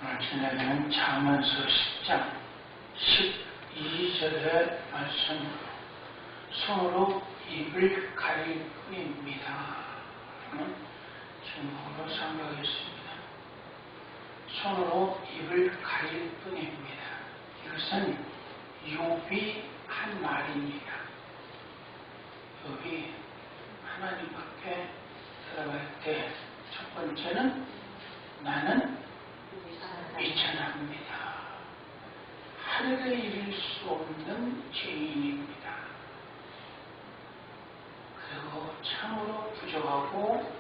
오늘 저녁에는 잠언서 10장 12절의 말씀, 손으로 입을 가릴 뿐입니다. 제목으로 상고하겠습니다. 손으로 입을 가릴 뿐입니다. 이것은 욥이 한 말입니다. 욥이 하나님 앞에 들어갈 때 첫 번째는 나는 미천합니다. 하늘에 이를 수 없는 죄인입니다. 그리고 참으로 부족하고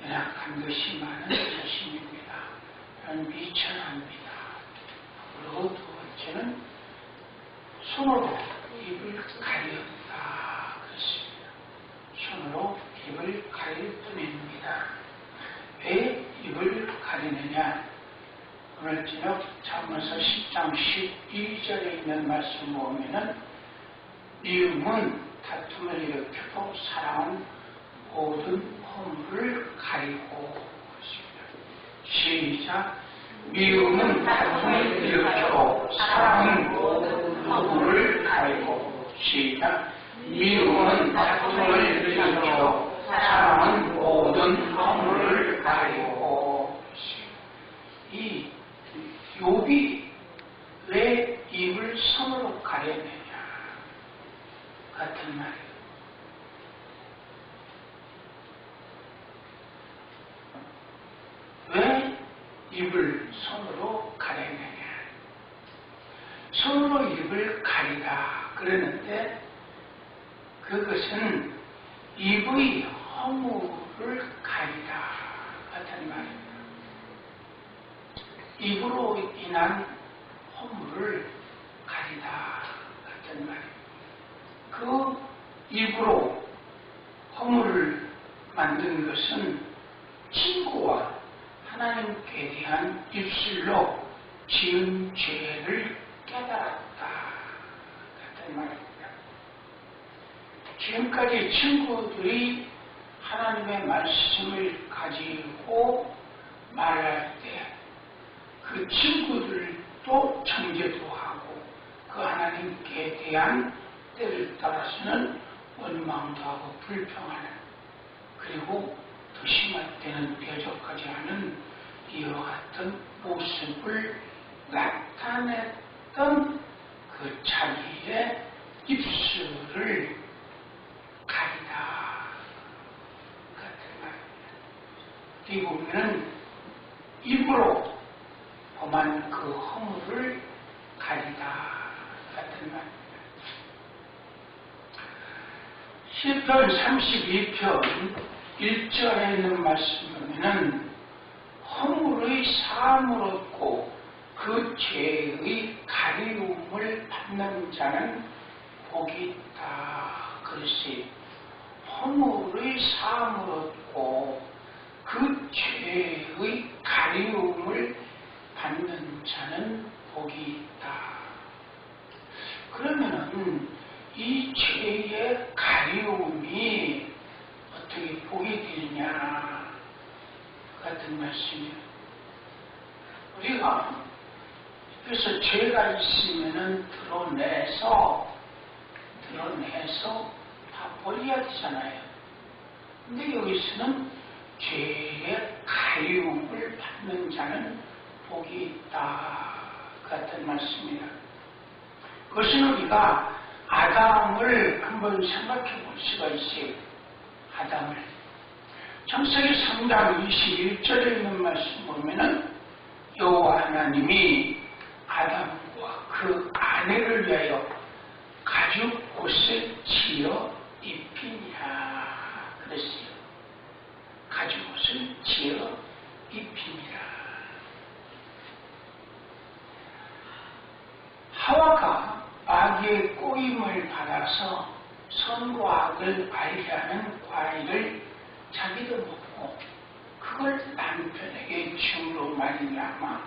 연약한 것이 많은 자신입니다. 저는 미천합니다. 그리고 두 번째는 손으로 입을 가렸다 그랬습니다. 손으로 입을 가릴 뿐입니다. 왜 입을 가리느냐? 오늘 저녁 잠언서 10장 12절에 있는 말씀 보면은 미움은 다툼을 일으켜도 사랑은 모든 허물을 가리고 있습니다. 시작. 미움은 다툼을 일으켜도 사랑은 모든 허물을 가리고. 시작. 미움은 다툼을 일으켜도 사랑은 모든 허물을 가리고. 이 욥이 왜 입을 손으로 가렸느냐 같은 말이에요. 왜 입을 손으로 가렸느냐? 손으로 입을 가리다 그러는데 그것은 입의 허물을 가리다 같은 말입니다. 입으로 인한 허물을 가리다 같은 말입니다. 그 입으로 허물을 만든 것은 친구와 하나님께 대한 입술로 지은 죄를 깨달았다 같은 말입니다. 지금까지 친구들이 하나님의 말씀을 가지고 말할 때 그 친구들도 정죄도 하고 그 하나님께 대한 때를 따라서는 원망도 하고 불평하는, 그리고 더 심할 때는 대적까지 하는 이와 같은 모습을 나타냈던 그 자기의 입술을 가리다 같은 말입니다. 이 보면은 입으로 범한 그 허물을 가리다 같은 말입니다. 시편 32편 1절에 있는 말씀 보면은 허물의 사함을 얻고 그 죄의 가리움을 받는 자는 복이 있다. 그것이 허물의 사함을 얻고 그 죄의 가리움을 받는 자는 복이 있다. 그러면은 이 죄의 가리움이 어떻게 복이 되느냐 같은 말씀이에요. 우리가 그래서 죄가 있으면은 드러내서 다 버려야 되잖아요. 근데 여기서는 죄의 가리움을 받는 자는 복이 있다 같은 말씀입니다. 그것은 우리가 아담을 한번 생각해 볼 수가 있어요. 아담을 창세기 3장 21절에 있는 말씀 보면은 여호와 하나님이 아담과 그 아내를 위하여 가죽 옷을 지어 입히니라 그랬어요. 가죽 옷을 지어 입히니라. 하와가 마귀의 꼬임을 받아서 선과 악을 알게 하는 과일을 자기도 먹고 그걸 남편에게 줌으로 말미암아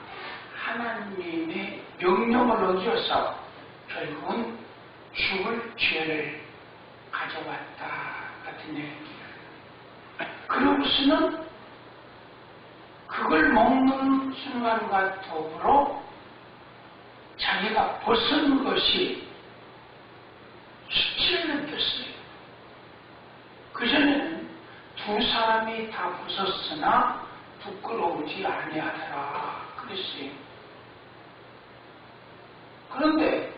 하나님의 명령을 어겨서 결국은 죽을 죄를 가져왔다 같은 얘기입니다. 그러고서는 그걸 먹는 순간과 더불어 자기가 벗은 것이 수치를 느꼈어요. 그전에는 두 사람이 다 벗었으나 부끄러우지 아니하더라 그랬어요. 그런데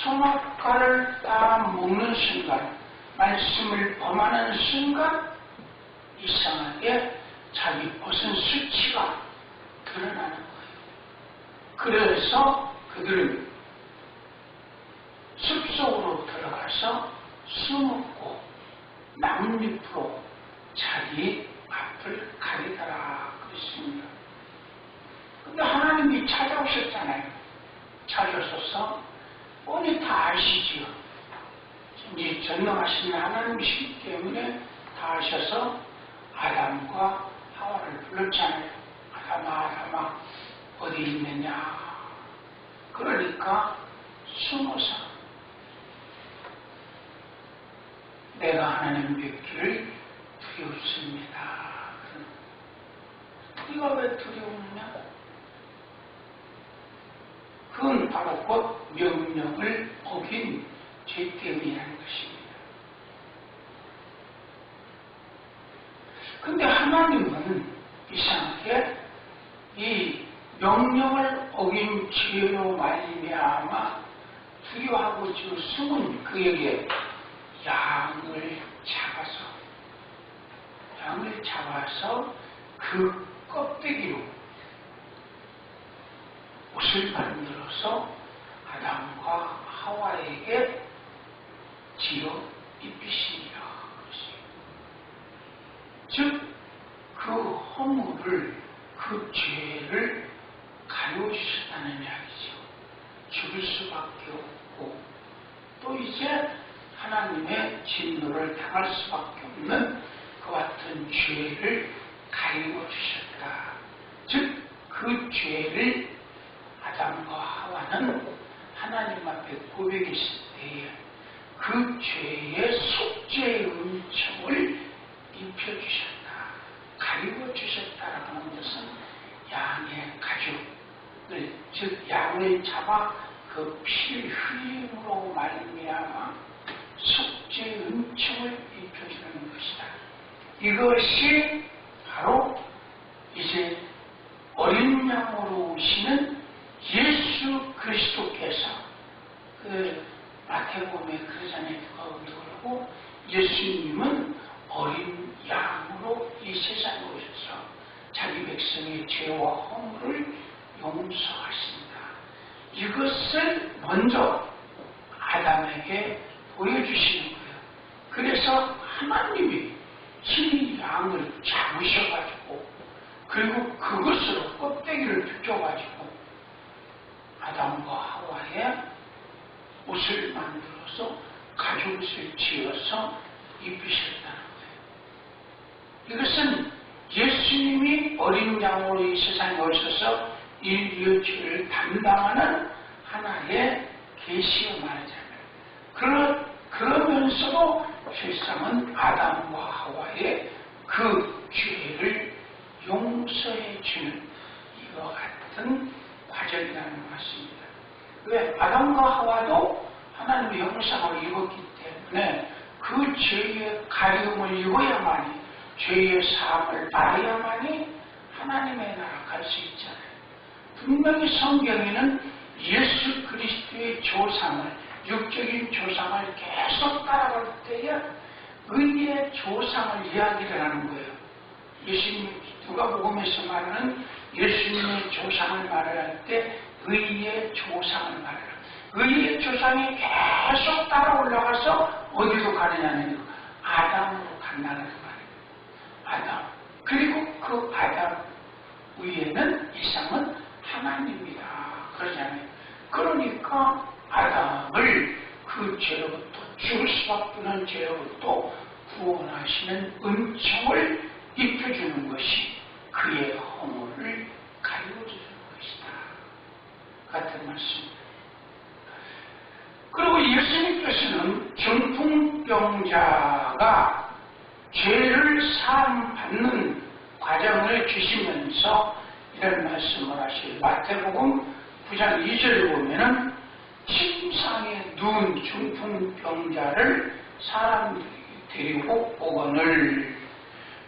선악과를 따라 먹는 순간, 말씀을 범하는 순간 이상하게 자기 벗은 수치가 드러나는 거예요. 그래서 그들은 숲속으로 들어가서 숨었고 나뭇잎으로 자기 앞을 가리더라 그랬습니다. 근데 하나님이 찾아오셨잖아요. 찾아오셔서 뻔히 다 아시지요. 이제 전능하신 하나님이시기 때문에 다 아셔서 아담과 하와를 불렀잖아요. 아담아, 아담아, 어디 있느냐. 그러니까 숨어서 내가 하나님 뵙기를 두렵습니다. 네가 왜 두려우느냐? 그건 바로 곧 명령을 어긴 죄 때문이라는 것입니다. 근데 하나님은 이상하게 이 명령을 어긴 죄로 말미암아 두려워하고 지금 숨은 그에게 양을 잡아서 그 껍데기로 옷을 만들어서 아담과 하와에게 지어 입히시니라. 즉, 그 허물을, 그 죄를 가려주셨다는 이야기죠. 죽을 수밖에 없고, 또 이제 하나님의 진노를 당할 수밖에 없는 그 같은 죄를 가려주셨다. 즉, 그 죄를 아담과 하와는 하나님 앞에 고백했을 때에 그 죄의 속죄의 은총을 입혀주셨다, 가리워주셨다라는 것은 양의 가죽을, 즉 양을 잡아 그 피 흘림으로 말미암아 속죄의 은총을 입혀주는 것이다. 이것이 바로 이제 어린 양으로 오시는 예수 그리스도께서 그 마태복음에 그러잖아요. 그러고 예수님은 어린 양으로 이 세상에 오셔서 자기 백성의 죄와 허물을 용서하신다. 이것을 먼저 아담에게 보여주시는 거예요. 그래서 하나님이 이 양을 잡으셔가지고 그리고 그것으로 껍데기를 벗겨가지고 아담과 하와의 옷을 만들어서 가죽옷을 지어서 입히셨다는 거예요. 이것은 예수님이 어린 양으로 이 세상에 오셔서 인류의 죄를 담당하는 하나의 계시여 말하자면, 그러면서도 실상은 아담과 하와의 그 죄를 용서해 주는 이와 같은 과정이라는 것입니다. 왜? 아담과 하와도 하나님의 형상을 입었기 때문에 그 죄의 가리움을 입어야만이, 죄의 사함을 받아야만이 하나님의 나라 갈 수 있잖아요. 분명히 성경에는 예수 그리스도의 조상을, 육적인 조상을 계속 따라갈 때에 의의 조상을 이야기를 하는 거예요. 예수님, 누가복음에서 말하는 예수님의 조상을 말할 때 의의 조상을 말해요. 의의 조상이 계속 따라 올라가서 어디로 가느냐면 아담으로 간다는 말이에요. 아담. 그리고 그 아담 위에는 이상은 하나님이다. 그러잖아요. 그러니까 아담을 그 죄로부터, 죽을 수밖에 없는 죄로부터 구원하시는 은총을 입혀주는 것이 그의 허물을 가려주는 것이다. 같은 말씀입니다. 그리고 예수님께서는 중풍병자가 죄를 사함받는 가정을 주시면서 이런 말씀을 하시고 마태복음 9장 2절에 보면은 침상에 누운 중풍병자를 사람들이 데리고 오거늘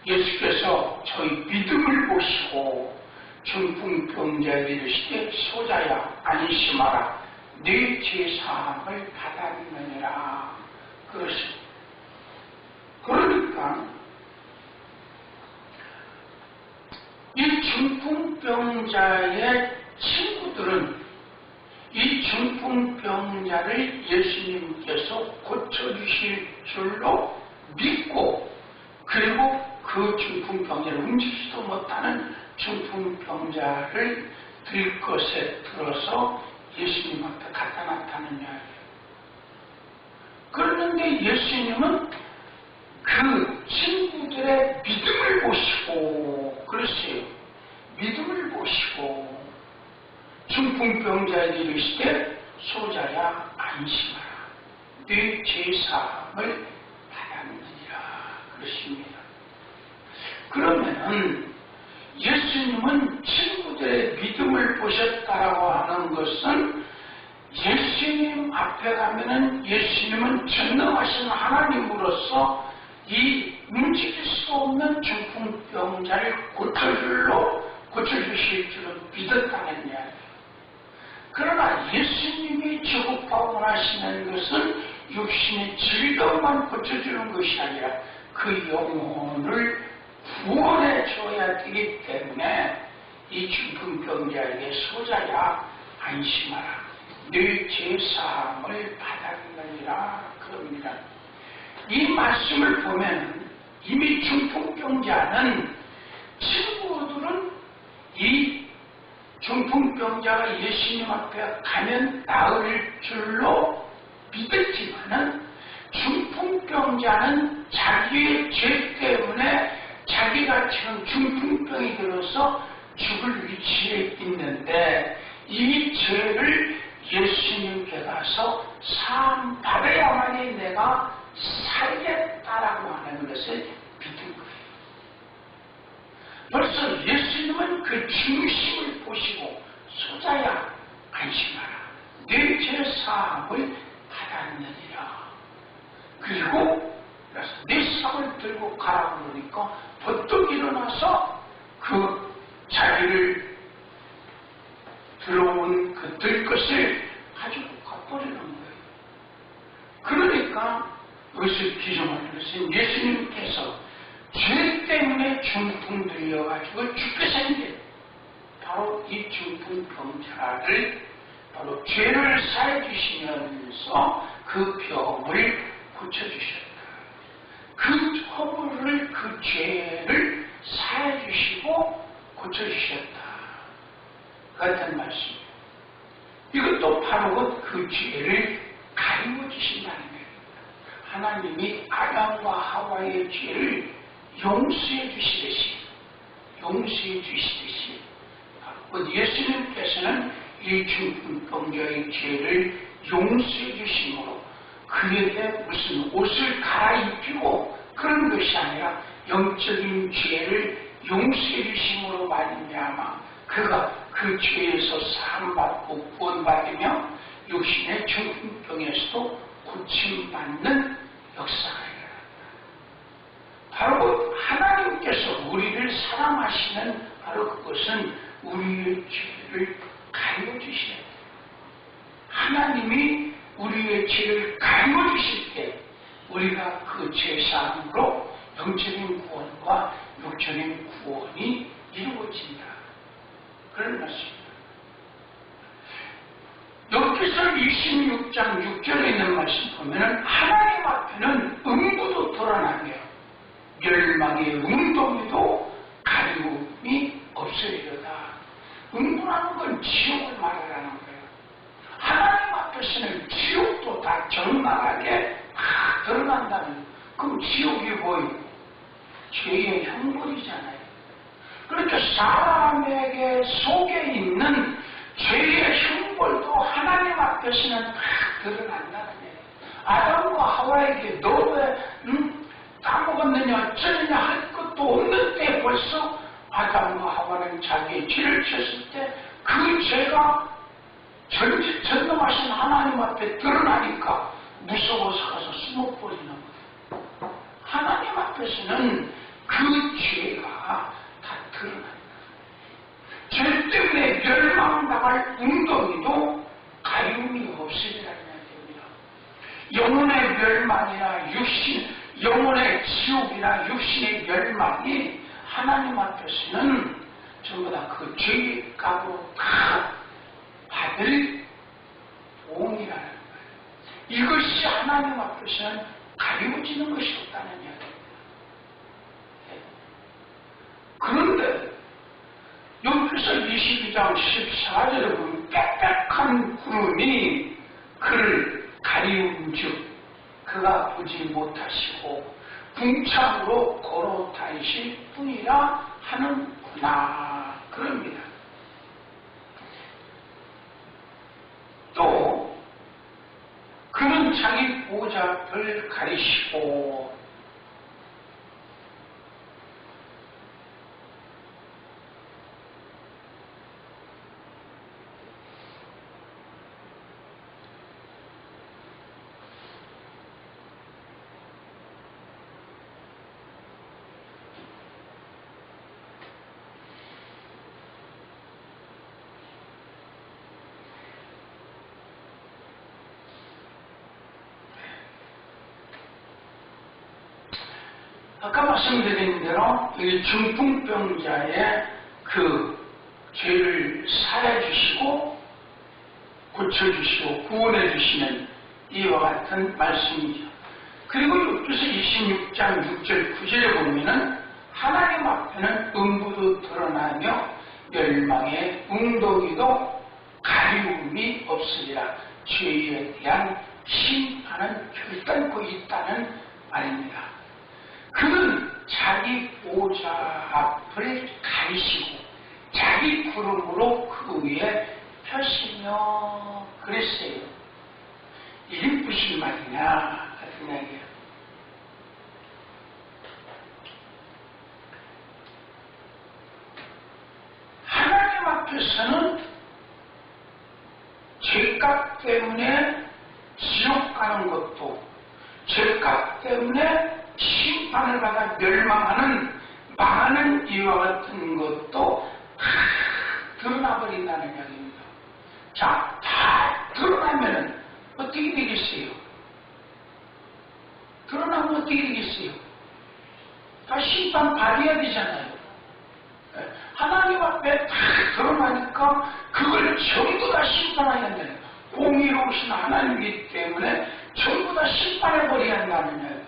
예수께서 저희 믿음을 보시고 중풍병자에게 이르시되 소자야 안심하라 네 죄사함을 받았느니라 그러십니다. 그러니까 이 중풍병자의 친구들은 이 중풍병자를 예수님께서 고쳐주실 줄로 믿고 그리고 그 중풍병자를 움직이지도 못하는 중풍병자를 들것에 들어서 예수님 앞에 갖다 놨다는 이야기예요. 그런데 예수님은 그 친구들의 믿음을 보시고 그랬어요. 믿음을 보시고 중풍병자에게 이르시되 소자야 안심하라 네 죄사함을 받았느니라 그러십니다. 그러면은 예수님은 친구들의 믿음을 보셨다라고 하는 것은 예수님 앞에 가면은 예수님은 전능하신 하나님으로서 이 움직일 수 없는 중풍병자를 고쳐주실 줄은 믿었다는 이야기예요. 그러나 예수님이 저급하고 원하시는 것은 육신의 질병만 고쳐주는 것이 아니라 그 영혼을 구원해 줘야 되기 때문에 이 중풍병자에게 소자야 안심하라 네 죄사함을 받았느니라 그럽니다. 이 말씀을 보면 이미 중풍병자는 친구들은 이 중풍병자가 예수님 앞에 가면 나을 줄로 믿었지만은 중풍병자는 자기의 죄 때문에 자기가 지금 중풍병이 들어서 죽을 위치에 있는데 이 죄를 예수님께 가서 사함 받아야만이 내가 살겠다라고 하는 것을 믿은 거예요. 벌써 예수님은 그 중심을 보시고 소자야 안심하라 내 죄 사함을 받았느니라. 그리고 그래서 내 삽을 들고 가라고 그러니까 버떡 일어나서 그 자기를 들어온 그 들것을 가지고 가버리는 거예요. 그러니까 여기서 기정하는 것은 예수님께서 죄 때문에 중풍 들려가지고 죽게 생긴 바로 이 중풍병자를 바로 죄를 사해 주시면서 그 병을 고쳐주셨다. 그 허물을 그 죄를 사해 주시고 고쳐주셨다. 같은 말씀. 이것도 바로 그 죄를 가리워 주신다는 거예요. 하나님이 아담과 하와의 죄를 용서해 주시듯이 예수님께서는 이 중풍병자의 죄를 용서해 주심으로 그에게 무슨 옷을 갈아입히고 그런 것이 아니라 영적인 죄를 용서해 주심으로 말미암아 그가 그 죄에서 사함받고 구원받으며 육신의 중풍병에서도 고침받는 역사가 일어난다. 바로 하나님께서 우리를 사랑하시는 바로 그것은 우리의 죄를 가리워 주셔야 돼요. 하나님이 우리의 죄를 가리워 주실 때 우리가 그 죄사함으로 영적인 구원과 육적인 구원이 이루어진다. 그런 말씀입니다. 여기서 26장 6절에 있는 말씀 보면 하나님 앞에는 음부도 드러나며 멸망의 웅덩이도 가리움이 없으리로다. 음부라는 건 지옥을 말하라는 거예요. 하나님 앞에서는 지옥도 다 적나라하게 다 드러난다는 거예요. 그럼 지옥이 뭐예요? 죄의 형벌이잖아요. 그러니까 사람에게 속에 있는 죄의 형벌도 하나님 앞에서는 다 드러난다는 거예요. 아담과 하와에게 너 왜 까먹었느냐 어쩌느냐 할 것도 없는데 벌써 아담과 하와는 자기의 죄를 지었을 때 그 죄가 전능하신 하나님 앞에 드러나니까 무서워서 가서 숨어버리는 거예요. 하나님 앞에서는 그 죄가 다 드러납니다. 죄 때문에 멸망당할 웅덩이도 가리움이 없으리라는 얘기입니다. 영혼의 멸망이나 영혼의 지옥이나 육신의 멸망이 하나님 앞에서는 전부 다 그 죄의 값으로 다 받을 보응이라는 거예요. 이것이 하나님 앞에서는 가리워지는 것이 없다는 이야기입니다. 그런데 여기서 22장 14절에 보면 빽빽한 구름이 그를 가리운즉 그가 보지 못하시고 궁창으로 걸어 다니실 뿐이라 하는구나 그럽니다. 또 그는 자기 보좌를 가리시고 아까 말씀드린 대로 이 중풍병자의 그 죄를 사해주시고 고쳐주시고 구원해주시는 이와 같은 말씀이죠. 그리고 욥기서 26장 6절 9절에 보면은 하나님 앞에는 음부도 드러나며 멸망의 웅덩이도 가리움이 없으리라. 죄에 대한 심판은 결단코 있다는 말입니다. 그는 자기 보좌 앞을 가리시고 자기 구름으로 그 위에 펴시며 그랬어요. 이게 무슨 말이냐 같은 이야기예요. 하나님 앞에서는 죄값 때문에 지옥 가는 것도 죄값 때문에 심판을 받아 멸망하는 많은 이와 같은 것도 다 드러나버린다는 이야기입니다. 자, 다 드러나면 어떻게 되겠어요? 드러나면 어떻게 되겠어요? 다 심판 받아야 되잖아요. 하나님 앞에 다 드러나니까 그걸 전부 다 심판해야 한다는 거예요. 공의로우신 하나님이기 때문에 전부 다 심판해버려야 한다는 거예요.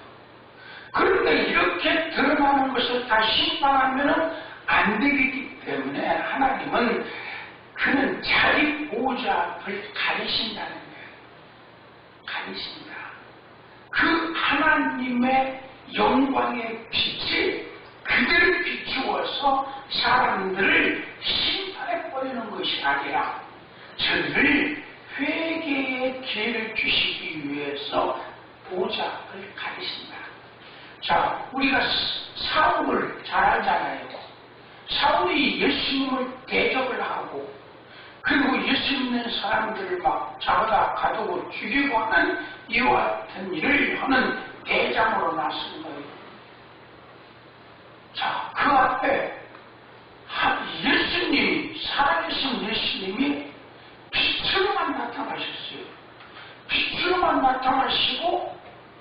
그런데 이렇게 드러나는 것을 다 심판하면 안 되기 때문에 하나님은 그는 자기 보좌 앞을 가리신다는 거예요. 가리신다. 그 하나님의 영광의 빛이 그들을 비추어서 사람들을 심판해버리는 것이 아니라 저들을 회개의 기회를 주시기 위해서 보좌 앞을 가리신다. 자, 우리가 사울을 잘 알잖아요. 사울이 예수님을 대적을 하고 그리고 예수 믿는 사람들을 막 잡아다 가두고 죽이고 하는 이와 같은 일을 하는 대장으로 나선 거예요. 자, 그 앞에 예수님이 살아계신 예수님이 빛으로만 나타나셨어요. 빛으로만 나타나시고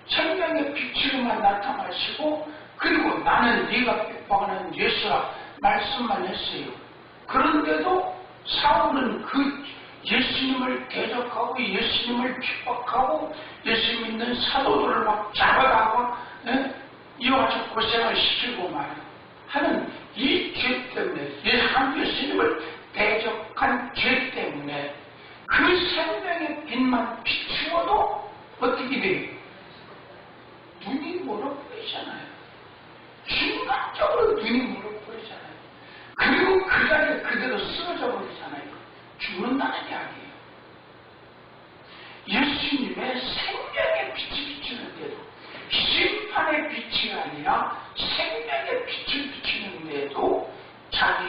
생명의 빛으로만 나타나시고 그리고 나는 네가 핍박하는 예수라 말씀만 했어요. 그런데도 사울은 그 예수님을 대적하고 예수님을 핍박하고 예수 믿는 사도들을 막 잡아다가 이와 같이 고생을 시키고 하는 이 죄 때문에 예수님을 대적한 죄 때문에 그 생명의 빛만 비추어도 어떻게 돼요? 눈이 멀어버리잖아요. 순간적으로 눈이 멀어버리잖아요. 그리고 그 자리에 그대로 쓰러져 버리잖아요. 죽는다는 이야기예요. 예수님의 생명의 빛이 비추는데도 심판의 빛이 아니라 생명의 빛을 비추는데도 자기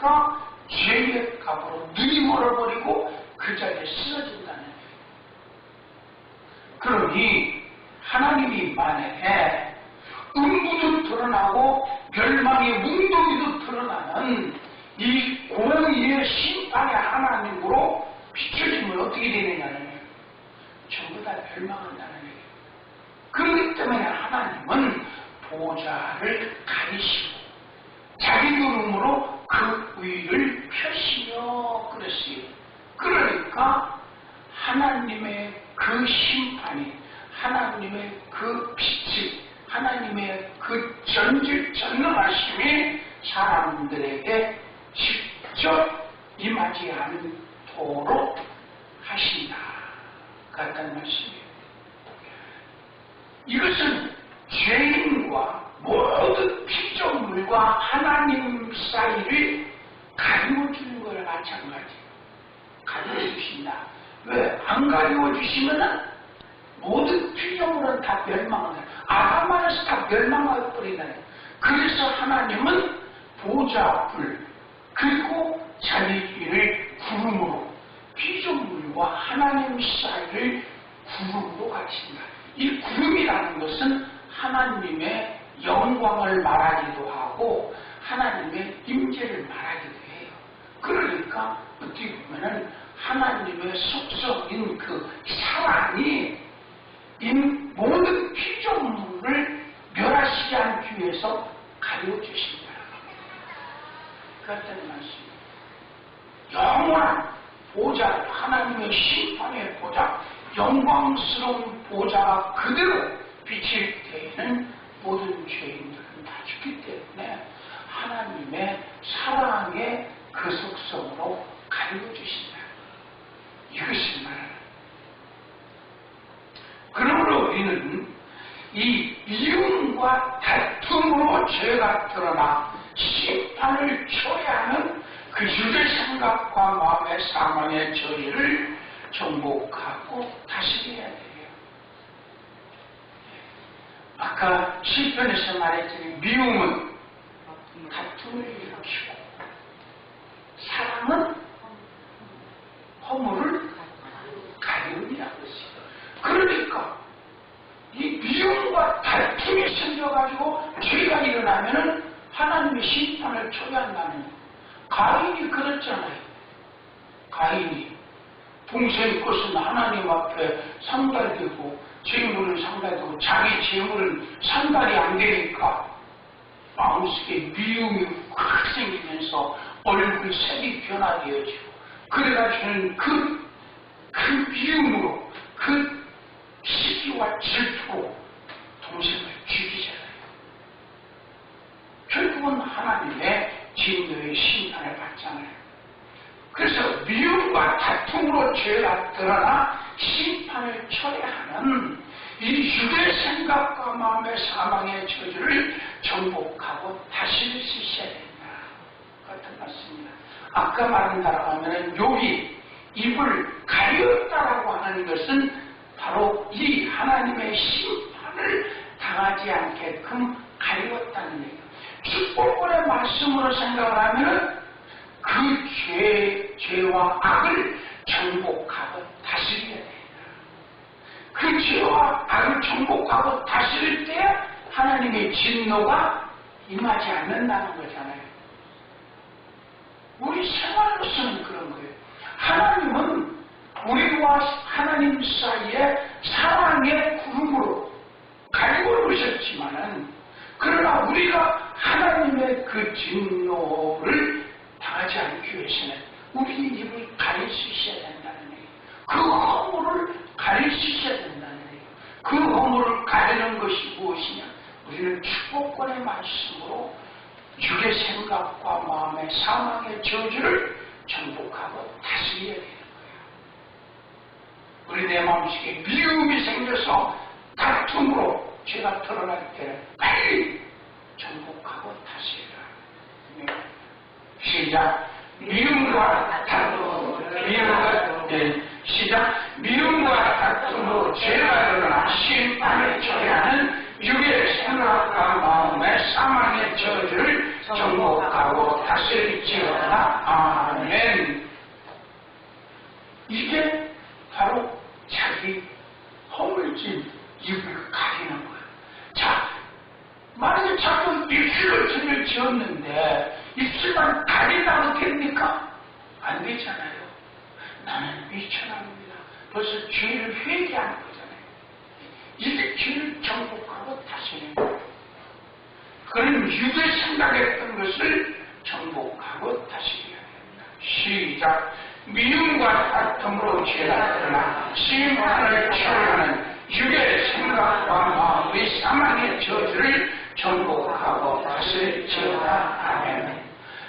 그러니까 죄의 값으로 눈이 멀어버리고 그 자리에 쓰러진다는 거예요. 그러니 하나님이 만약에 음부도 드러나고 멸망의 웅덩이도 드러나는 이 공의의 심판의 하나님으로 비춰지면 어떻게 되느냐는 거예요. 전부 다 멸망한다는 거예요. 그렇기 때문에 하나님은 보좌를 가리시고 자기 구름으로 그 위를 펴시며 그랬어요. 그러니까 하나님의 그 심판이, 하나님의 그 빛이, 하나님의 그 전능하심이 사람들에게 직접 임하지 않도록 하신다 같다는 말씀이에요. 이것은 죄인과 모든 피조물과 하나님 사이를 가리워주는 거랑 마찬가지예요. 가리워주신다. 왜? 안 가리워주시면은 모든 피조물은 다 멸망한다. 아담 안에서 다 멸망할 뻔이다. 그래서 하나님은 보좌불 그리고 자기를 구름으로 피조물과 하나님 사이를 구름으로 가르친다. 이 구름이라는 것은 하나님의 영광을 말하기도 하고 하나님의 임재를 말하기도 해요. 그러니까 어떻게 보면은 하나님의 속성인 그 사랑이 이 모든 피조물을 멸하시지 않기 위해서 가려주신다. 그렇다는 말씀입니다. 영원한 보좌, 하나님의 심판의 보좌, 영광스러운 보좌가 그대로 비칠 때에는 모든 죄인들은 다 죽기 때문에 하나님의 사랑의 그 속성으로 가려주신다. 이것이 말하는. 그러므로 우리는 이 미움과 다툼으로 죄가 드러나 심판을 초래하는 그 유죄 생각과 마음의 사망의 저리를 정복하고 다스려야 돼요. 아까 시편에서 말했더니 미움은 다툼을 일으키고 사랑은 허물을 가리움이라고 했어요. 그러니까 이 미움과 다툼이 생겨가지고 죄가 일어나면은 하나님의 심판을 초래한다는 거예요. 가인이 그랬잖아요. 가인이 동생 것은 하나님 앞에 상달되고 재물은 상달되고 자기 재물은 상달이 안 되니까 마음속에 미움이 확 생기면서 얼굴 색이 변화되어지고 그래가지고는 그 미움으로 그 시기와 질투로 동생을 죽이잖아요. 결국은 하나님의 진노의 심판을 받잖아요. 그래서 미움과 다툼으로 죄가 드러나 심판을 초래하는 이 유대 생각과 마음의 사망의 저주를 정복하고 다스릴 수 있어야 된다. 같은 말씀입니다. 아까 말한 대로 하면 욥이 입을 가렸다라고 하는 것은 바로 이 하나님의 심판을 당하지 않게끔 가리웠다는 얘기예요. 축복권의 말씀으로 생각을 하면 그 죄와 악을 정복하고 다스려야 됩니다. 그 죄와 악을 정복하고 다스릴 때 하나님의 진노가 임하지 않는다는 거잖아요. 우리 생활로서는 그런 거예요. 하나님은 우리와 하나님 사이에 사랑의 구름으로 가리고 놓으셨지만은 그러나 우리가 하나님의 그 진노를 당하지 않기 위해서는 우리 입을 가릴 수 있어야 된다는 얘기예요. 그 허물을 가릴 수 있어야 된다는 얘기예요. 그 허물을 가리는 것이 무엇이냐? 우리는 축복권의 말씀으로 육의 생각과 마음의 사망의 저주를 정복하고 다스려야 되는 거예요. 우리 내 마음속에 미움이 생겨서 다툼으로 죄가 드러날 때 빨리 정복하고 다스려라. 시작. 미움과 다툼. 시작. 미움과 다툼으로 죄가 드러나 심판을 초래하는 육의 생각과 마음의 사망의 저주를 정복하고 다스릴지어다. 아멘. 이게 바로 자기 허물진 입을 가리는 거예요. 자, 만약에 자꾸 입술을 죄를 지었는데 입술만 가린다고 됩니까? 안 되잖아요. 나는 미천합니다. 벌써 죄를 회개하는 거잖아요. 이제 죄를 정복하고 다시는 거예요. 그런 육의 생각했던 것을 정복하고 다시려야 됩니다. 시작. 미움과 다툼으로 죄가 드러나 심판을 초래하는 육의 생각과 마음의 사망의 저주를 정복하고 다스릴지어다. 아멘.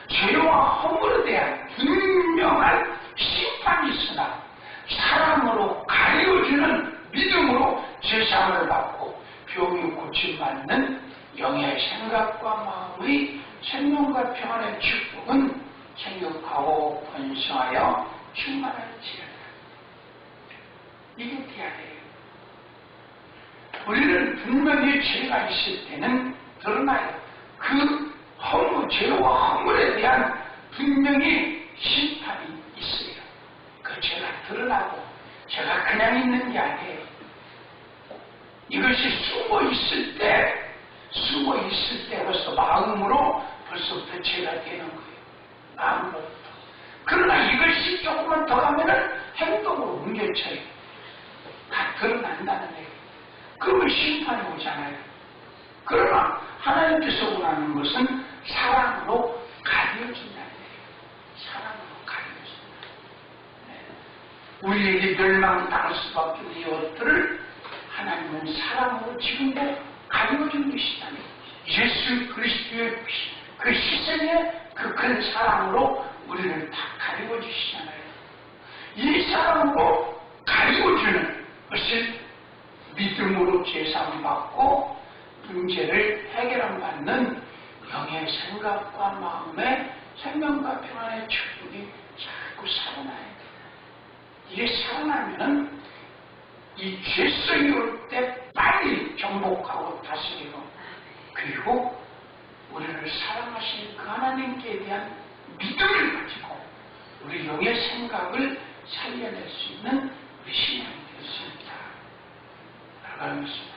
죄와 허물에 대한 분명한 심판이 있으나 사랑으로 가려주는 믿음으로 제사함을 받고 병이 고침받는 영의 생각과 마음의 생명과 평안의 축복은 생육하고 번성하여 충만할지어다. 이게 돼야 돼요. 우리는 분명히 죄가 있을 때는 드러나요. 그 허물, 죄와 허물에 대한 분명히 심판이 있어요. 그 죄가 드러나고 죄가 그냥 있는 게 아니에요. 이것이 숨어 있을 때 벌써 마음으로 벌써부터 죄가 되는 거예요. 마음으로부터. 그러나 이것이 조금만 더 가면은 행동으로 옮겨쳐요. 다 드러난다는 거예요. 그러면 심판이 오잖아요. 그러나 하나님께서 원하는 것은 사랑으로 가려진다는 거예요. 사랑으로 가려진다. 네. 우리에게 멸망당할 수밖에 없는 이것들을 하나님은 사랑으로 지금도 가려준 것이다니. 예수 그리스도의 그 희생의 그 큰 사랑으로 우리를 다 가려주시잖아요. 이 사랑으로 가려주는 것을 믿음으로 제사함 받고 문제를 해결함 받는 영의 생각과 마음의 생명과 평안의 축복이 자꾸 살아나야 돼요. 이게 살아나면은 이 죄성이 올 때 빨리 정복하고 다스리고 그리고 우리를 사랑하신 그 하나님께 대한 믿음을 가지고 우리 영의 생각을 살려낼 수 있는 우리 신앙이 되었습니다.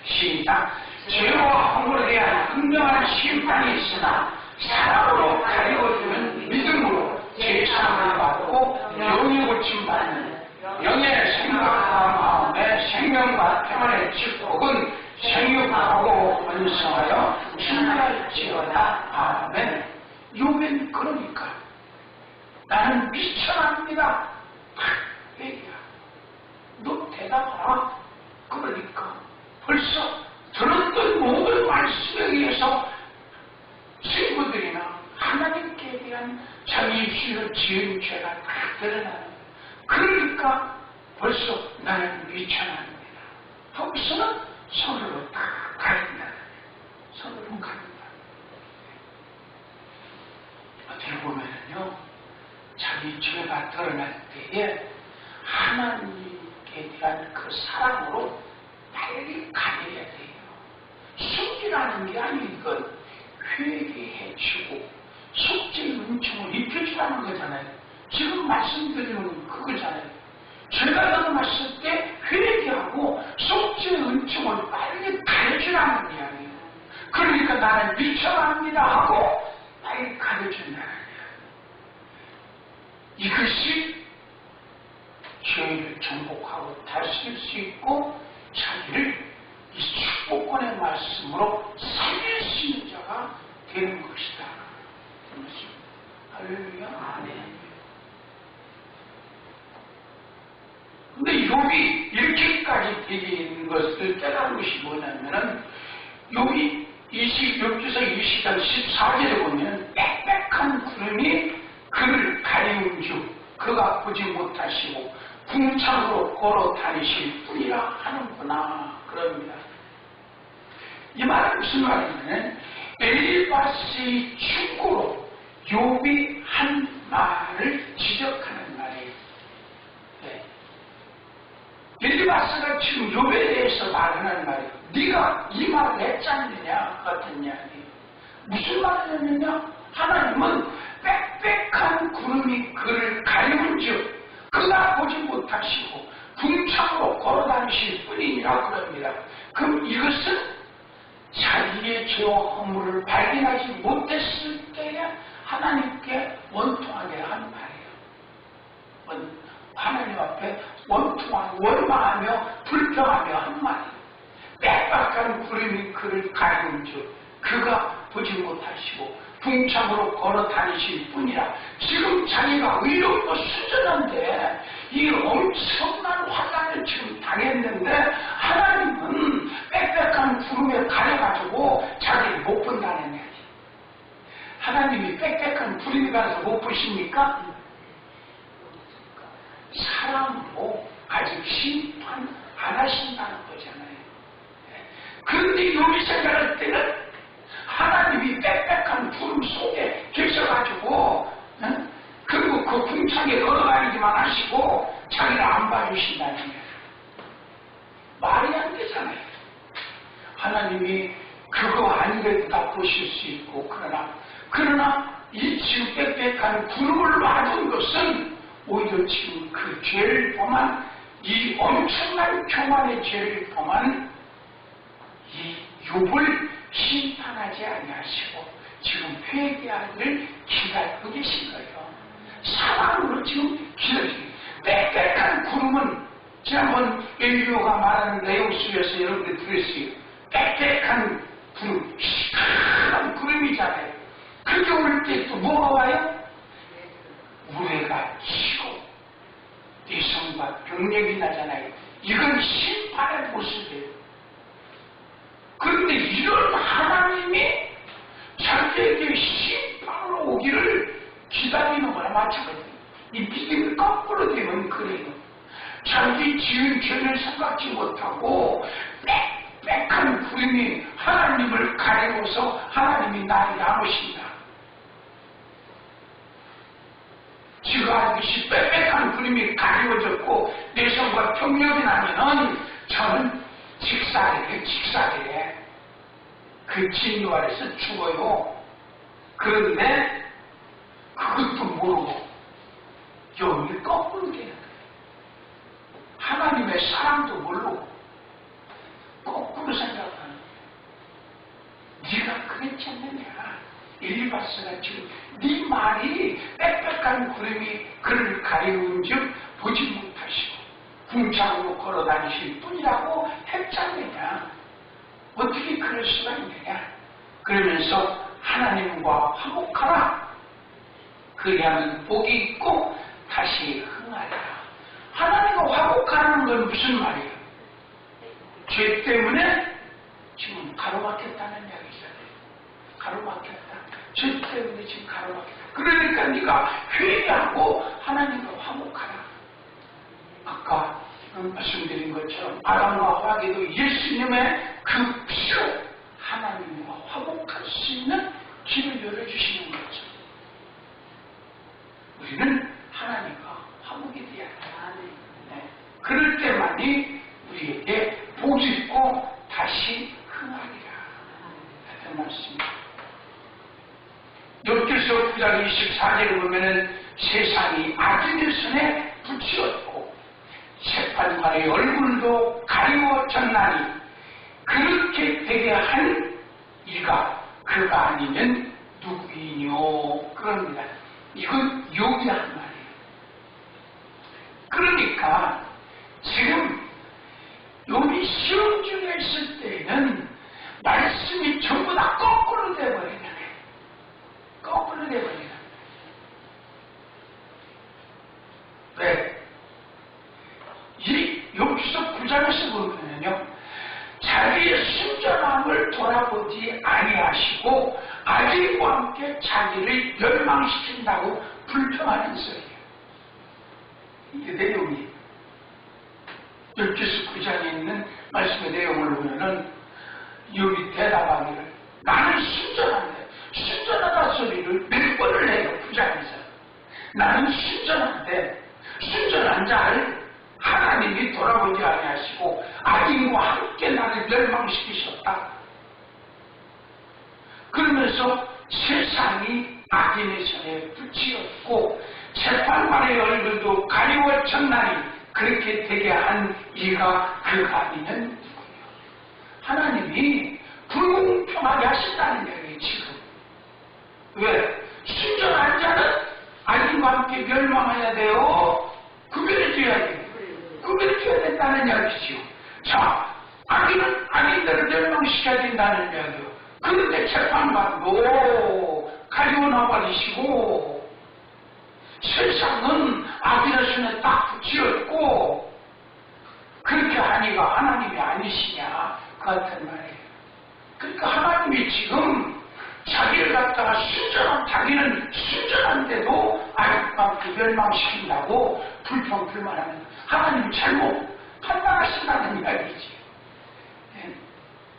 시작. 죄와 허물에 대한 분명한 심판이 있으나 사랑으로 가려주는 믿음으로 제사함을 받고 영이 고침받는 영의 생각과 마음의 생명과 평안의 축복은 생육하고 번성하여 충만할지어다. 아멘. 요벤 그러니까 나는 미천합니다. 얘기야. 너 대답하라. 그러니까 벌써 들었던 모든 말씀에 의해서 친구들이나 하나님께 대한 자기 입술을 지은 죄가 다 드러나는. 그러니까 벌써 나는 미천합니다. 거기서는 서로로 다 가린다. 서로로 가린다. 어떻게 보면은요, 자기 죄가 드러날 때에 하나님께 대한 그 사랑으로 빨리 가려야 돼요. 숙지라는 게 아니건 회개해주고 숙지 은총을 입혀주라는 거잖아요. 지금 말씀드리는 그거잖아요. 죄가 드러났을 때 회개하고 숙지 은총을 빨리 가려주라는 이야기예요. 그러니까 나는 미쳐갑니다 하고 빨리 가려준다는 거예요. 이것이 죄를 정복하고 다스릴 수 있고 자기를 이 축복권의 말씀으로 살릴 수 있는 자가 되는 것이다. 할렐루야. 아멘. 근데 욥이 이렇게까지 되게 있는 것을 깨달은 것이 뭐냐면은 욥이 욥기서 20장 14절에 보면 빽빽한 구름이 그를 가리는 중 그가 보지 못하시고 궁창으로 걸어 다니실 뿐이라 하는구나. 그럽니다. 이 말은 무슨 말이냐면 엘리바스의 충고로 욥이 한 말을 지적하는 말이에요. 네. 엘리바스가 지금 욥에 대해서 말하는 말이에요. 네가 이 말을 했지 않느냐 같은 이야기. 무슨 말을 했느냐? 하나님은 빽빽한 구름이 그를 가리운즉 그가 보지 못하시고 궁창으로 걸어다니실 뿐이니라 그럽니다. 그럼 이것은 자기의 죄와 허물을 발견하지 못했을 때에 하나님께 원통하게 한 말이에요. 하나님 앞에 원망하며 불평하며 한 말이에요. 빽빽한 구름이 그를 가리운즉 그가 보지 못하시고 궁창으로 걸어 다니실 뿐이라. 지금 자기가 의롭고 순전한데 이 엄청난 환난을 지금 당했는데 하나님은 빽빽한 구름에 가려가지고 자기를 못 본다는 얘기. 하나님이 빽빽한 구름에 가서 못 보십니까? 사람으로 아직 심판 안 하신다는 거잖아요. 그런데 요리 생각할 때는 하나님이 빽빽한 구름 속에 계셔가지고 그리고 그 궁창에 걸어다니기만 하시고 자기를 안 봐주신다는 거예요. 말이 안 되잖아요. 하나님이 그거 아니래도 다 보실 수 있고 그러나 이 지금 빽빽한 구름을 놔둔 것은 오히려 지금 그 죄를 범한 이 엄청난 교만의 죄를 범한 이 욥을 심판하지 아니하시고 지금 회개하기를 기다리고 계신 거예요. 사랑으로 지금 기다리고 빽빽한 구름은 지난번 엘리야가 말하는 내용 속에서 여러분들 들으세요. 빽빽한 구름, 시커먼 구름이잖아요. 그렇게 올 때 또 뭐가 와요? 우레가 치고 내성과 병력이 나잖아요. 이건 심판의 모습이에요. 그런데 이런 하나님이 자기에게 심판으로 오기를 기다리는 거나 마찬가지예요. 이 믿음이 거꾸로 되면 그래요. 자기 지은 죄를 생각지 못하고 빽빽한 구름이 하나님을 가리고서 하나님이 나를 나누신다. 지가 알듯이 빽빽한 구름이 가리워졌고 내성과 병력이 나면은 저는 직사리에 그 진노 아래서 죽어요. 그런데 그것도 모르고 여기 거꾸로 되는 거예요. 하나님의 사랑도 모르고 거꾸로 생각하는 거예요. 네가 그랬지 않느냐. 엘리바스가 지금 네 말이 빽빽한 구름이 그를 가리운즉 보지 못하시고 궁창으로 걸어다니실 뿐이라고 했잖느냐. 어떻게 그럴 수가 있느냐. 그러면서 하나님과 화목하라. 그리하면 복이 있고 다시 흥하리라. 하나님과 화목하는 건 무슨 말이에요? 죄 때문에 지금 가로막혔다는 이야기잖아요. 가로막혔다. 죄 때문에 지금 가로막혔다. 그러니까 네가 회개하고 하나님과 화목하라. 아까 말씀드린 것처럼 아담과 하와에도 예수님의 그 피로 하나님과 화목할 수 있는 길을 열어주시는 거죠. 우리는 하나님과 화목이 되어야 한다. 네. 그럴 때만이 우리에게 복이 있고 다시 흥하리라. 같은 말씀입니다. 욥기서 9장 24절에 보면은 세상이 악인의 손에 붙이었고 재판관의 얼굴도 가리워졌나니 그렇게 되게 한 이가 그가 아니면 누구이뇨. 그럽니다. 이건 욥이 한 말이에요. 그러니까 지금 욥이 시험 중에 있을 때에는 말씀이 전부 다 거꾸로 돼버리잖아요. 거꾸로 돼버리잖아요. 왜? 이 욥기서 9장에서 보면요, 자기의 순전함을 돌아보지 아니하시고 아들과 함께 자기를 멸망시킨다고 불평하는 소리예요. 이게 내용이 욥기서 9장에 있는 말씀의 내용을 보면은 욥이 대답하기를 나는 순전한데 순전하다 소리를 몇 번을 해요. 9장에서 나는 순전한데 순전한 자를 하나님이 돌아보지 아니하시고 악인과 함께 나를 멸망시키셨다. 그러면서 세상이 악인의 손에 붙이었고 재판관의 얼굴도 가리워졌나니 그렇게 되게 한 이가 그가 아니면 누구요? 하나님이 불공평하게 하신다는 얘기예요. 지금 왜? 순전한 자는 악인과 함께 멸망해야 돼요? 구별해줘야 돼요. 구별해줘야 된다는 이야기지요. 자, 악인들을 멸망시켜야 된다는 이야기요. 그런데 재판관도 가리워놔버리시고 세상은 악인의 손에 딱 붙였고 그렇게 하니까 하나님이 아니시냐 그 같은 말이에요. 그러니까 하나님이 지금 자기를 갖다가 자기는 순전한데도 악인과 멸망시킨다고 불평불만하는 하나님이 잘못 판단하신다는 이야기지.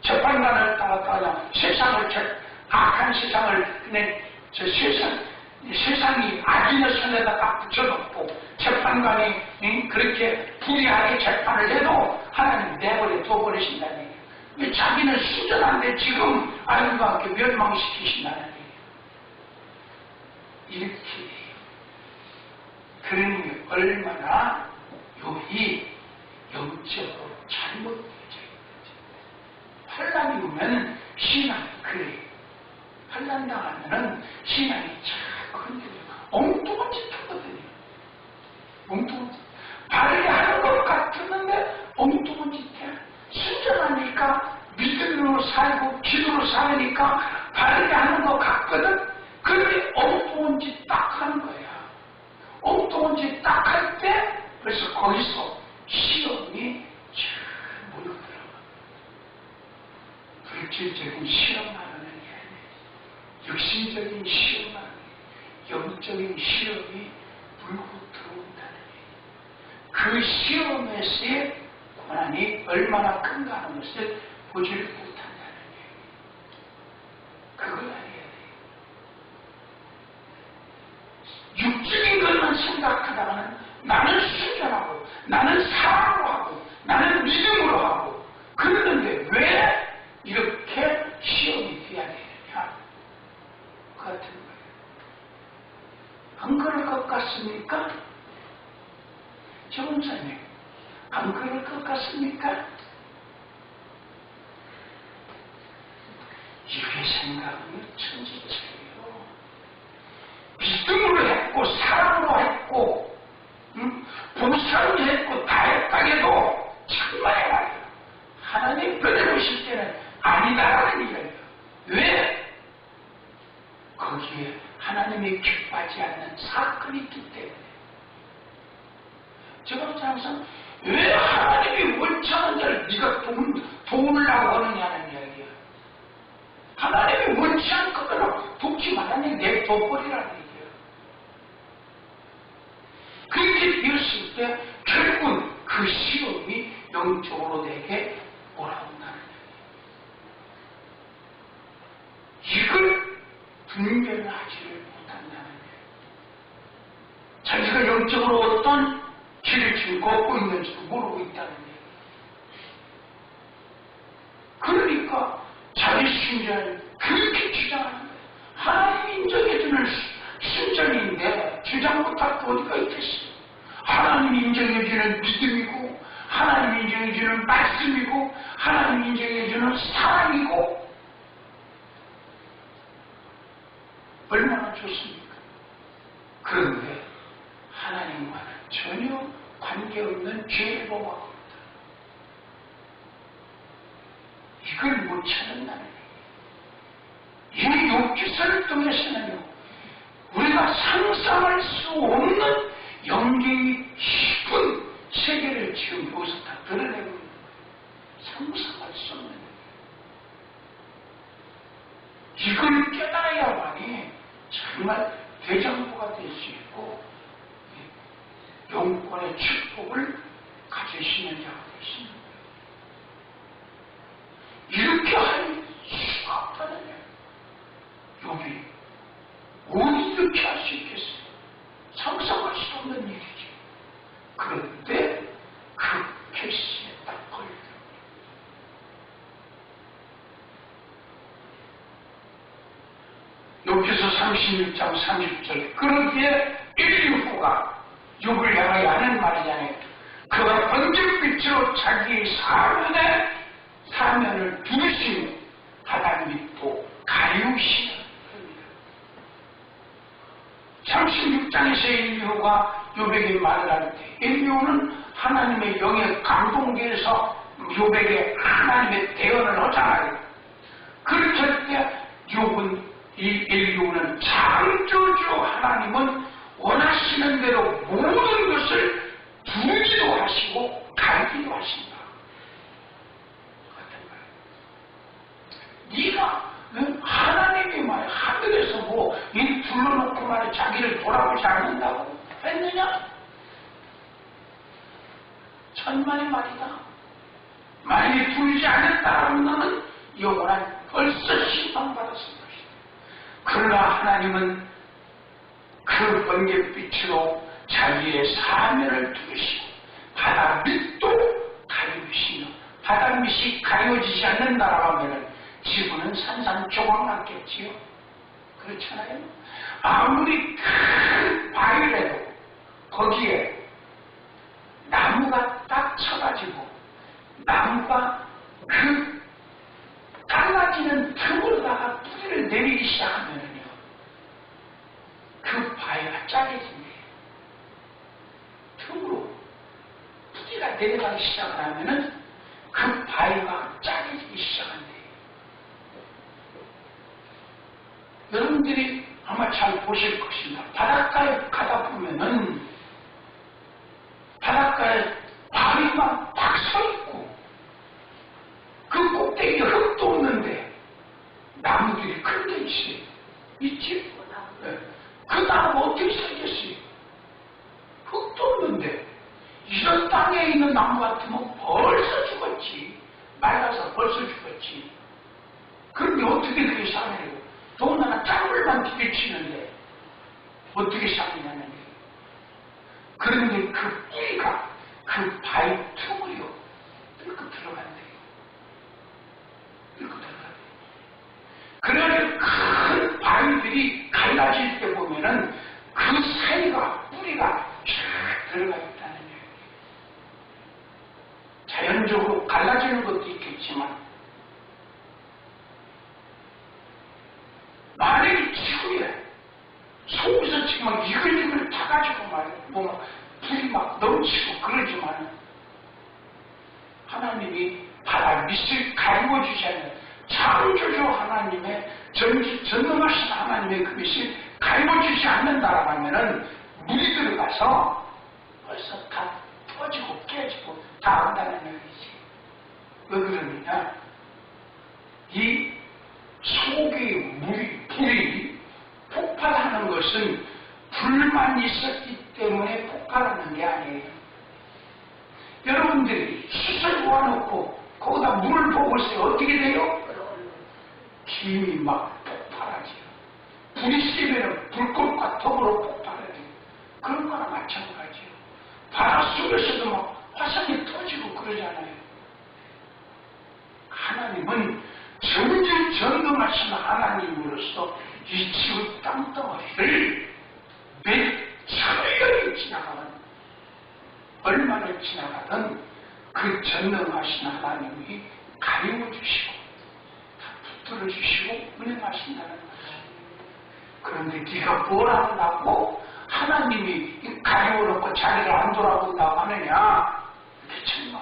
재판관을 따라다가 악한 세상을 그냥 세상이 악인의 손에다 딱 붙여놓고 재판관이 그렇게 불의하게 재판을 해도 하나님 내버려 둬버리신다는 얘기예요. 왜 자기는 순전한데 지금 악인과 함께 멸망시키신다는 얘기예요. 이렇게 그러니 얼마나 요이 영적으로 잘못되어져 있는지. 환란이 오면 신앙이 그래요. 환란 당하면은 신앙이 자꾸 흔들려. 엉뚱한 짓 하거든요. 엉뚱한 짓. 바르게 하는 것 같았는데 엉뚱한 짓 해. 순전하니까 믿음으로 살고 기도로 살으니까 바르게 하는 것 같거든. 그런데 엉뚱한 짓 딱 하는 거야. 엉뚱한 짓 딱 할 때 그래서 거기서 시험이 쫙 몰려들어가. 물질적인 시험만 육신적인 시험만 영적인 시험이 물고 들어온다는 얘기예요. 그 시험에서의 고난이 얼마나 큰가 하는 것을 보지를 못한다는 얘기예요. 그걸 알아야 돼요. 육적인 것만 생각하다가는 나는 순전하고 나는 사랑으로 하고 나는 믿음으로 하고 그러는데 왜 이렇게 시험이 돼야 되느냐 그 같은 거예요. 안 그럴 것 같습니까? 정원사님 안 그럴 것 같습니까? 이렇게 생각하면 천지차예요. 믿음으로 했고 사랑으로 했고 봉사로 했고 다 했다게도 정말 말이에요. 하나님 꺼내보실 때는 아니다라는 이야기예요. 왜? 거기에 하나님이 기뻐하지 않는 사건이 있기 때문에. 제가 항상 왜 하나님이 원치 않은 자를 네가 도우려고 하느냐는 이야기야. 하나님이 원치 않거든 돕지 말라니 내 둬버리라는 얘기야. 그렇게 되었을 때 결국은 그 시험이 영적으로 내게 오라온다는 얘기야. 이걸 분별을 하지를 못한다는 거예요. 자기가 영적으로 어떤 길을 지금 걷고 있는지도 모르고 있다는 거예요. 그러니까 자기 순전을 그렇게 주장하는 거예요. 하나님 인정해주는 순전인데 주장 못할 게 어디가 있겠어요. 하나님 인정해주는 믿음이고 하나님 인정해주는 말씀이고 하나님 인정해주는 사랑이고 얼마나 좋습니까? 그런데 하나님과는 전혀 관계없는 죄를 범하고 있다. 이걸 못 찾는다는 얘기예요. 이 욕기서를 통해서는요, 우리가 상상할 수 없는 영계의 깊은 세계를 지금 여기서 다 드러내고 있는 거예요. 상상할 수 없는 거예요. 이걸 깨달아야만이 정말 대장부가 될 수 있고 영권의 축복을 가지시는 자가 될 수 있는 거예요. 이렇게 할 수가 없다는 거예요. 여기 어디 이렇게 할 수 있겠어요? 상상할 수 없는 일이죠. 그런데 36장 30절 그러기에 엘리후가 욥을 향하여 하는 말이잖아요. 그가 번쩍빛으로 자기의 사면을 두르시며 바다 밑도 가리우시며 36장에서 엘리후가 욥에게 말을 할 때 엘리후는 하나님의 영에 감동돼서 욥에게 하나님의 대언을 하잖아요. 그렇게 할 때 욥은 이 엘리후는 창조주 하나님은 원하시는 대로 모든 것을 두기도 하시고 가리기도 하신다. 네가 하나님이 말해 하늘에서 뭐 이 둘러놓고 말해 자기를 돌아보지 않는다고 했느냐? 천만의 말이다. 만약에 두지 않았다면 너는 영원한 벌써 심판받았을 것이다. 그러나 하나님은 그 번갯빛으로 자기의 사면을 두르시고 바다 밑도 가리우시며 바다 밑이 가려지지 않는다라고 하면 지구는 산산조각 났겠지요. 그렇잖아요. 아무리 큰 바위라도 거기에 나무가 딱 쳐가지고 나무가 그 갈라지는 틈으로다가 뿌리를 내리기 시작하면요 그 바위가 짜게진대요. 틈으로 뿌리가 내려가기 시작하면은 그 바위가 짜게지기 시작한대요. 여러분들이 아마 잘 보실 것입니다. 바닷가에 가다 보면은 바닷가에 바위만 딱 서 있고 그 꼭대기에 흙도 없는데 나무들이 큰 게 있어요. 있지? 네. 그 나무가 어떻게 생겼어요? 흙도 없는데 이런 땅에 있는 나무 같으면 벌써 죽었지. 맑아서 벌써 죽었지. 그런데 어떻게 그게 살아요? 더군다나 짱물만 비비치는데 어떻게 살느냐는 거예요. 그런데 그 뿌리가 그 바위 틈으로 이렇게 들어간대요. 이렇게 들어간대요. 그래가지고 큰 바위들이 갈라질 때 보면은 그 사이가 뿌리가 쫙 들어가 있다는 얘기예요. 자연적으로 갈라지는 것도 있겠지만 만약에 지구에 속에서 지금 막 이글이글 타가지고 뭐 불이 막 넘치고 그러지만 하나님이 바다 밑을 가리워주지 않는 창조주 하나님의 전능하신 하나님의 그 밑을 가리워주지 않는다라고 하면은 물이 들어가서 벌써 다 터지고 깨지고 다 한다는 얘기지. 왜 그러느냐? 이 속의 불이 폭발하는 것은 불만 있었기 때문에 폭발하는 게 아니에요. 여러분들이 숯을 모아놓고 거기다 물을 부었어요. 어떻게 돼요? 김이 막 폭발하죠. 불이 세면 불꽃과 더불어 폭발해요. 그런 거나 마찬가지예요. 바다 속에서도 막 화산이 터지고 그러잖아요. 하나님은 전지전능하신 하나님으로서 이 지구 땅덩어리를 몇 천년이 지나가면 얼마나 지나가든 그 전능하신 하나님이 가리워주시고 다 붙들어주시고 운행하신다는 거죠. 그런데 네가 뭘 한다고 하나님이 가리워놓고 자기를 안 돌아본다고 하느냐? 미친 말.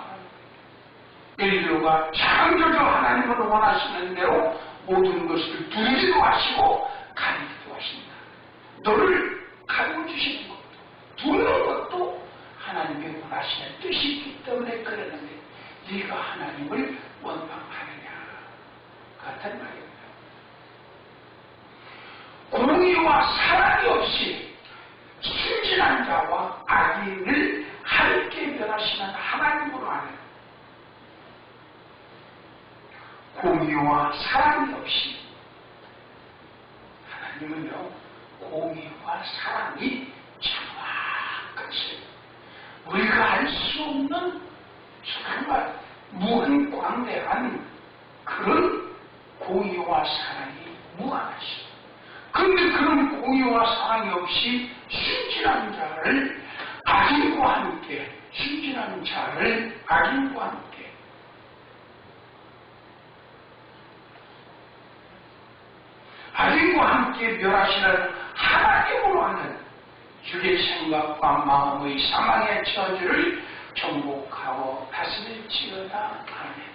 엘리후가 창조주 하나님을 원하시는 대로 모든 것을 두기도 하시고 가리기도 하신다. 너를 가려주시는 것도 두는 것도 하나님의 원하시는 뜻이 있기 때문에 그러는데 네가 하나님을 원망하느냐 같은 말입니다. 공의와 사랑이 없이 순진한 자와 악인을 함께 변하시는 하나님으로 하는 공의와 사랑이 없이 하나님은요 공의와 사랑이 정확하지 우리가 알 수 없는 정말 무한광대한 그런 공의와 사랑이 무한하시다. 그런데 그런 공의와 사랑이 없이 순진한 자를 악인과 함께, 순진한 자를 악인과 함께, 악인과 함께 멸하시는 하나님으로 하는 주의 생각과 마음의 사망의 저주를 정복하고 다스릴지어다. 아멘.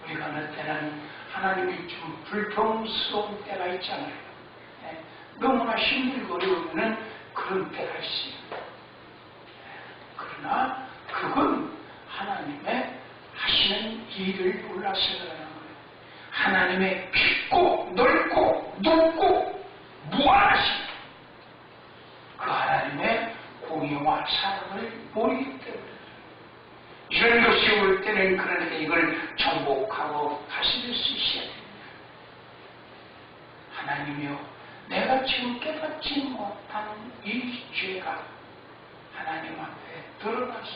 우리가 어느 때는 하나님이 좀 불평스러운 때가 있잖아요. 네. 너무나 힘들고 어려우면 그런 때가 있어요. 그러나 그건 하나님의 하시는 일을 몰라서 그러는 거예요. 하나님의 깊고 넓고 높고 무한하신 그 하나님의 공의와 사랑을 모르기 때문에 이런 것이 올 때는 그러니까 이걸 정복하고 다스릴 수 있어야 됩니다. 하나님이여, 내가 지금 깨닫지 못한 이 죄가 하나님 앞에 드러나서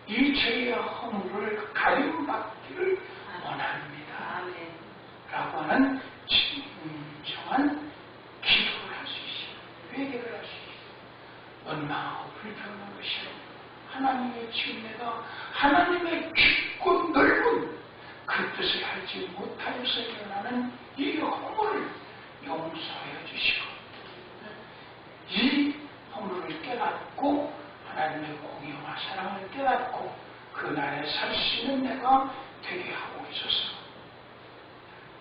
이 죄의 허물을 가림받기를 원합니다. 라고 하는 진정한 기도를 할 수 있어요. 회개를 할 수 있어요. 원망하고 불평하는 것이 하나님의 지금 내가 하나님의 깊고 넓은 그 뜻을 알지 못하여서 일어나는 이 허물을 용서해 주시고 이 허물을 깨닫고 하나님의 공의와 사랑을 깨닫고 그 날에 살 수 있는 내가 되게 하고 있어서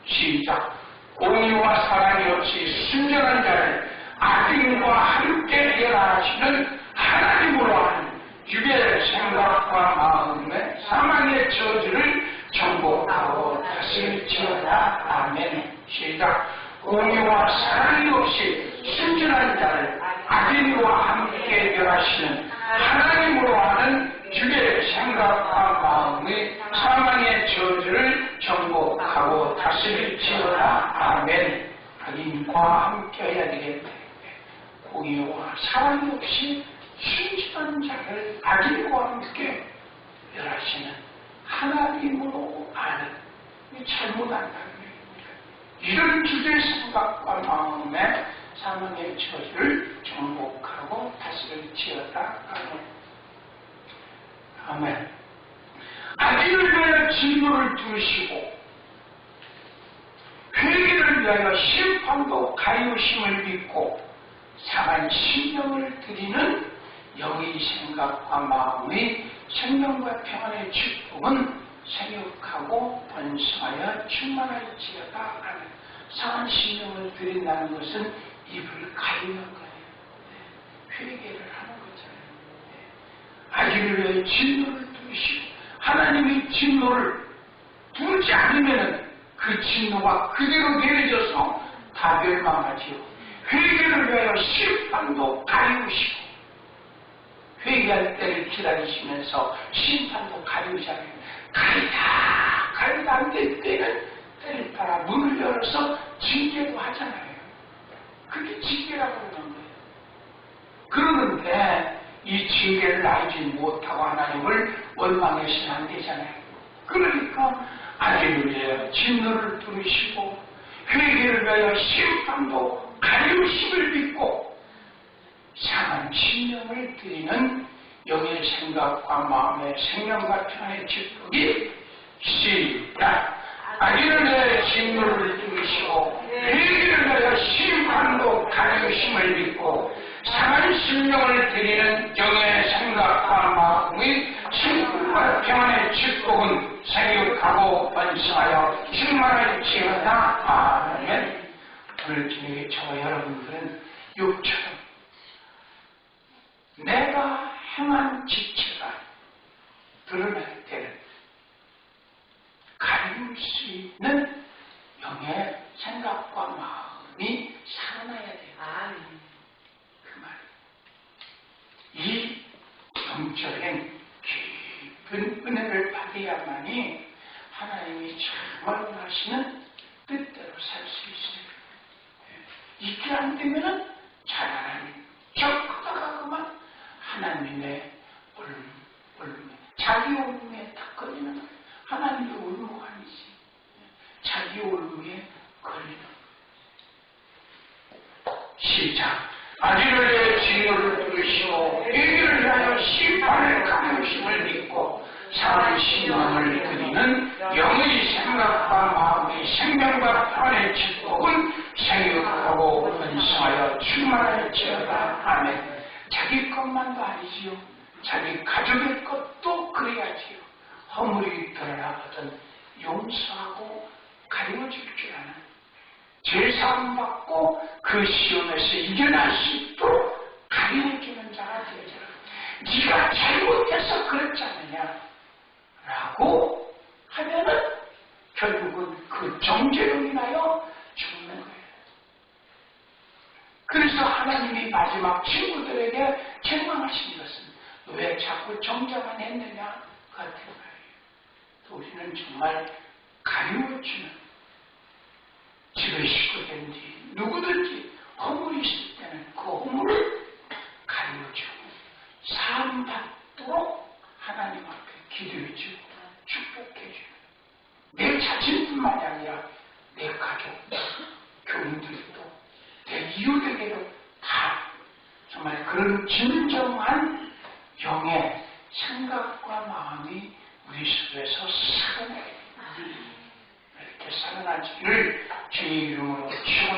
시작. 공의와 사랑이 없이 순전한 자를 악인과 함께 멸하시는 하나님으로 하는 주의 생각과 마음의 사망의 저주를 정복하고 다스릴지어다. 아멘. 시작. 공의와 사랑이 없이 순전한 자를 악인과 함께 멸하시는 하나님으로 하는 주의 생각과 마음의 사망의 저주를 정복하고 다스릴지어다. 아멘. 악인과 함께 해야 되겠네. 공의와 사랑이 없이 순진한 자를 악인과 함께 멸하시는 하나님으로 아는 잘못한다는 얘기입니다. 이런 주의 생각과 마음의 사망의 저주를 정복하고 다스릴지어다. 아멘. 아멘. 악인을 위하여 진노를 두시고 회개를 위하여 심판도 가요심을 믿고 상한 심령을 드리는 영의 생각과 마음의 생명과 평안의 축복은 생육하고 번성하여 충만할지어다. 하는 상한 심령을 드린다는 것은 입을 가리는 거예요. 회개를 하는 거잖아요. 악인을 위해 진노를 두시고 하나님의 진노를 두지 않으면 그 진노가 그대로 내려져서 다 멸망하지요. 회개를 위하여 심판도 가리우시고 회개할 때를 기다리시면서 심판도 가리우잖아요. 가리다 안 될 때는 때를 따라 문을 열어서 징계도 하잖아요. 그게 징계라고 그러는 거예요. 그러는데 이 징계를 알지 못하고 하나님을 원망해서는 안 되잖아요. 그러니까 악인을 위하여 진노를 부르시고 회개를 위하여 심판도 가리우심을 믿고 상한 심령을 드리는 영의 생각과 마음의 생명과 평안의 축복이 시작. 악인을 위하여 진노를 부르시고 회개를 위하여 심판도 가리우심을 믿고 상한 심령을 드리는 영의 생각과 마음의 생명과 평안의 축복은 생육하고 번성하여 충만할지어다. 아멘. 오늘 저녁에 저와 여러분들은 욕처럼 내가 행한 지체가 드러날 때는 가리울 수 있는 영의 생각과 마음이 살아나야 돼요. 그 말이에요. 이 영적인 깊은 은혜를 받아야만이 하나님이 정말 원하시는 뜻대로 살 수 있어요. 이게 안 되면은 자라나는 적다가 그만 하나님의 자기 올무에 딱 걸리는 거예요. 하나님의 올무가 아니지. 자기 올무에 걸리는 거예요. 진노를 부르시고 회개를 위하여 심판을 가능심을 믿고 사랑의 신앙을 드리는 영의 생각과 마음의 생명과 평안의 축복은 생육하고 번성하여 충만할지어다. 아멘. 자기 것만도 아니지요. 자기 가족의 것도 그래야지요. 허물이 드러나거든 용서하고 가려줄 줄 아는, 죄사함 받고 그 시험에서 이겨날 수 있도록 가려주는 자가 되어져라. 네가 잘못해서 그렇지 않느냐 라고 하면은 결국은 그 정죄로 인하여 죽는 거예요. 그래서 하나님이 마지막 친구들에게 책망하신 것은 왜 자꾸 정죄만 했느냐 같은 말이에요. 우리는 정말 가리워주는, 집에 식구된 뒤 누구든지 허물이 있을 때는 그 허물을 가리워주고 사함 받도록 하나님 앞에 기도해주고 축복해주는, 내 자신뿐만이 아니라 내 가족, 교인들도, 내 이웃에게도 다 정말 그런 진정한 영의 생각과 마음이 우리 속에서 살아나게, 이렇게 살아나기를 주의 이름으로 축원합니다.